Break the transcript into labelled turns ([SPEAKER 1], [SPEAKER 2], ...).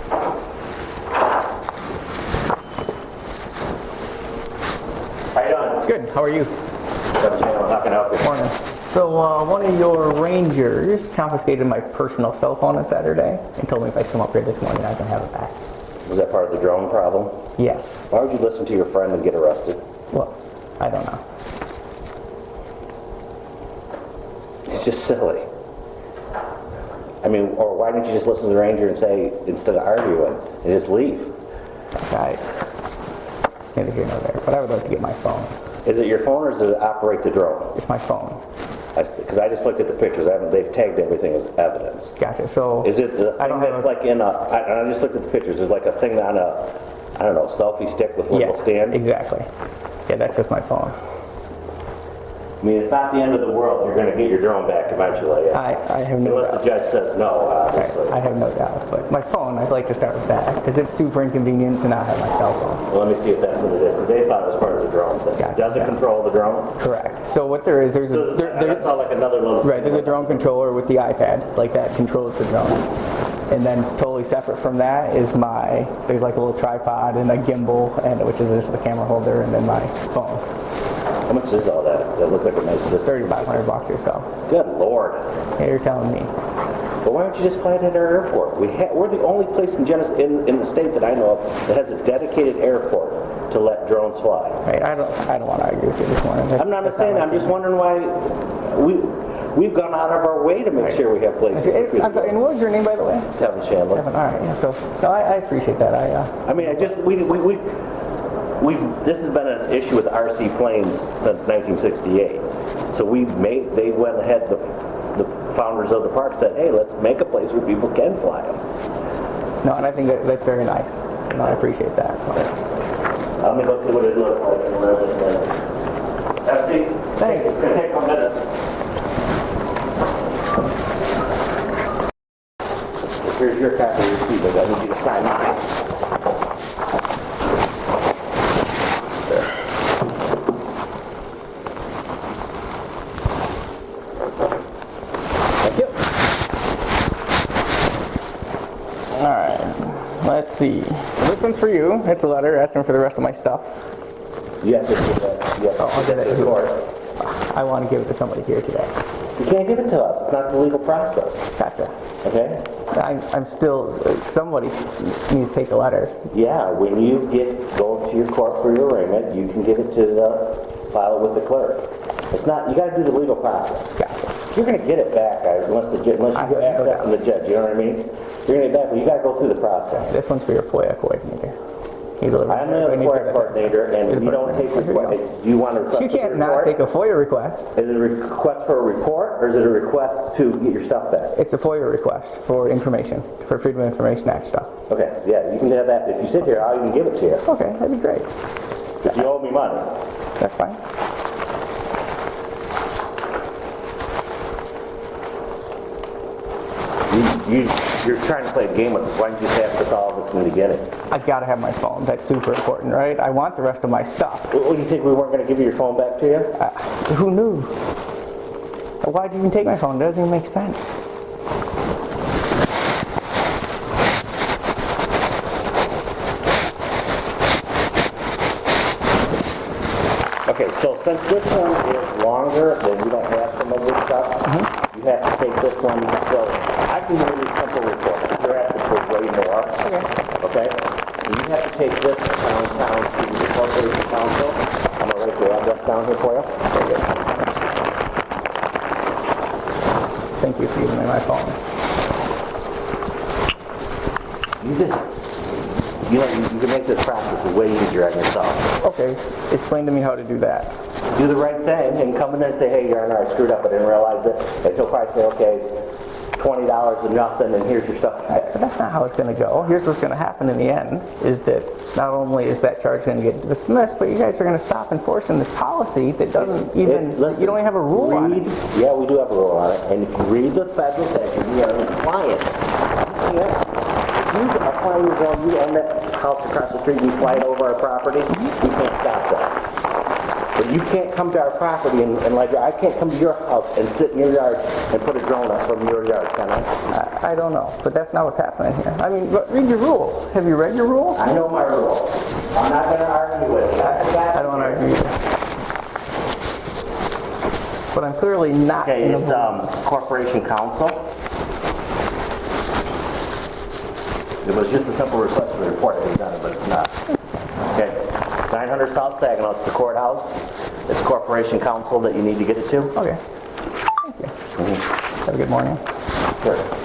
[SPEAKER 1] How you doing?
[SPEAKER 2] Good. How are you?
[SPEAKER 1] How can I help you?
[SPEAKER 2] Morning. So one of your rangers confiscated my personal cell phone on Saturday and told me if I come up here this morning I can have it back.
[SPEAKER 1] Was that part of the drone problem?
[SPEAKER 2] Yes.
[SPEAKER 1] Why would you listen to your friend and get arrested?
[SPEAKER 2] Well, I don't know.
[SPEAKER 1] It's just silly. I mean, or why didn't you just listen to the ranger and say, instead of arguing, and just leave?
[SPEAKER 2] Okay. It's neither here nor there, but I would like to get my phone.
[SPEAKER 1] Is it your phone or does it operate the drone?
[SPEAKER 2] It's my phone.
[SPEAKER 1] Because I just looked at the pictures. They've tagged everything as evidence.
[SPEAKER 2] Gotcha. So
[SPEAKER 1] Is it the
[SPEAKER 2] I
[SPEAKER 1] thing
[SPEAKER 2] don't
[SPEAKER 1] that's
[SPEAKER 2] have
[SPEAKER 1] like in a... I just looked at the pictures. There's like a thing on a, I don't know, selfie stick with a little stand?
[SPEAKER 2] Exactly. Yeah, that's just my phone.
[SPEAKER 1] I mean, it's not the end of the world. You're going to get your drone back eventually.
[SPEAKER 2] I have no
[SPEAKER 1] Unless
[SPEAKER 2] doubt.
[SPEAKER 1] the judge says no, obviously.
[SPEAKER 2] I have no doubt. But my phone, I'd like to start with that because it's super inconvenient to not have my cell phone.
[SPEAKER 1] Well, let me see if that's what it is. Because they thought it was part of the drone thing.
[SPEAKER 2] Gotcha.
[SPEAKER 1] Does it control the drone?
[SPEAKER 2] Correct. So what there is, there's
[SPEAKER 1] That's not like another little...
[SPEAKER 2] right, there's a drone controller with the iPad, like that controls the drone. And then totally separate from that is there's like a little tripod and a gimbal, and which is just the camera holder, and then my phone.
[SPEAKER 1] How much is all that? That looks like a nice system.
[SPEAKER 2] $3,500 or so.
[SPEAKER 1] Good Lord.
[SPEAKER 2] Yeah, you're telling me.
[SPEAKER 1] Well, why don't you just fly it at our airport? We're the only place in Genesee, in the state that I know of that has a dedicated airport to let drones fly.
[SPEAKER 2] Right, I don't want to argue with you this morning.
[SPEAKER 1] I'm not saying. I'm just wondering why we've gone out of our way to make sure we have places.
[SPEAKER 2] And what was your name, by the way?
[SPEAKER 1] Kevin Chandler.
[SPEAKER 2] Kevin. All right. Yeah. So no, I appreciate that.
[SPEAKER 1] I mean, this has been an issue with RC planes since 1968. So they went ahead, the founders of the park said, hey, let's make a place where people can fly them.
[SPEAKER 2] No, and I think that's very nice. No, I appreciate that.
[SPEAKER 1] Let me go see what it looks like in a minute. FD,
[SPEAKER 2] Thanks.
[SPEAKER 1] It's going to take a minute. Here's your copy of the receipt, but I need you to sign mine.
[SPEAKER 2] Let's see. So this one's for you. It's a letter asking for the rest of my stuff.
[SPEAKER 1] You have to give that. You have to
[SPEAKER 2] I'll give it to
[SPEAKER 1] court.
[SPEAKER 2] I want to give it to somebody here today.
[SPEAKER 1] You can't give it to us. It's not the legal process.
[SPEAKER 2] Gotcha.
[SPEAKER 1] Okay?
[SPEAKER 2] I'm still, somebody needs to take a letter.
[SPEAKER 1] Yeah, when you go to your court for your arraignment, you can give it to file it with the clerk. It's not, you got to do the legal process.
[SPEAKER 2] Gotcha.
[SPEAKER 1] You're going to get it back unless you get access from the judge, you know what I mean? You're going to get it back, but you got to go through the process.
[SPEAKER 2] This one's for your FOIA coordinator.
[SPEAKER 1] I'm the FOIA coordinator, and you don't take requests. Do you want to request
[SPEAKER 2] You can't not take a FOIA request.
[SPEAKER 1] Is it a request for a report, or is it a request to get your stuff back?
[SPEAKER 2] It's a FOIA request for information, for Freedom of Information Act stuff.
[SPEAKER 1] Okay, yeah, you can have that. If you sit here, I'll even give it to you.
[SPEAKER 2] Okay, that'd be great.
[SPEAKER 1] If you owe me money.
[SPEAKER 2] That's fine.
[SPEAKER 1] You're trying to play a game with us. Why didn't you just ask us all this in the beginning?
[SPEAKER 2] I've got to have my phone. That's super important, right? I want the rest of my stuff.
[SPEAKER 1] What do you think, we weren't going to give you your phone back to you?
[SPEAKER 2] Who knew? Why'd you even take my phone? It doesn't even make sense.
[SPEAKER 1] Okay, so since this one is longer, then you don't have some of this stuff. You have to take this one. So I can give you a simple report. You're asking for way more. Okay? So you have to take this downtown to the Corporation Council. I'm going to write the address down here for you. Very good.
[SPEAKER 2] Thank you for giving me my phone.
[SPEAKER 1] You can make this process way easier on yourself.
[SPEAKER 2] Okay, explain to me how to do that.
[SPEAKER 1] Do the right thing and come in and say, hey, Your Honor, I screwed up, I didn't realize it. And he'll probably say, okay, $20 is nothing, and here's your stuff.
[SPEAKER 2] But that's not how it's going to go. Here's what's going to happen in the end, is that not only is that charge going to get dismissed, but you guys are going to stop enforcing this policy that doesn't even, you don't even have a rule on it.
[SPEAKER 1] Yeah, we do have a rule on it, and if you read the federal statute, we are in compliance. If you are flying your drone, you own that house across the street, you fly it over our property, we can't stop that. But you can't come to our property and like, I can't come to your house and sit in your yard and put a drone up from your yard, can I?
[SPEAKER 2] I don't know, but that's not what's happening here. I mean, read your rule. Have you read your rule?
[SPEAKER 1] I know my rule. I'm not going to argue with you.
[SPEAKER 2] I don't want to argue either. But I'm clearly not
[SPEAKER 1] Okay,
[SPEAKER 2] in the
[SPEAKER 1] it's Corporation Counsel. It was just a simple request for the report to be done, but it's not. Okay, 900 South Saginaw, it's the courthouse. It's Corporation Counsel that you need to get it to.
[SPEAKER 2] Okay. Thank you. Have a good morning.
[SPEAKER 1] Sure.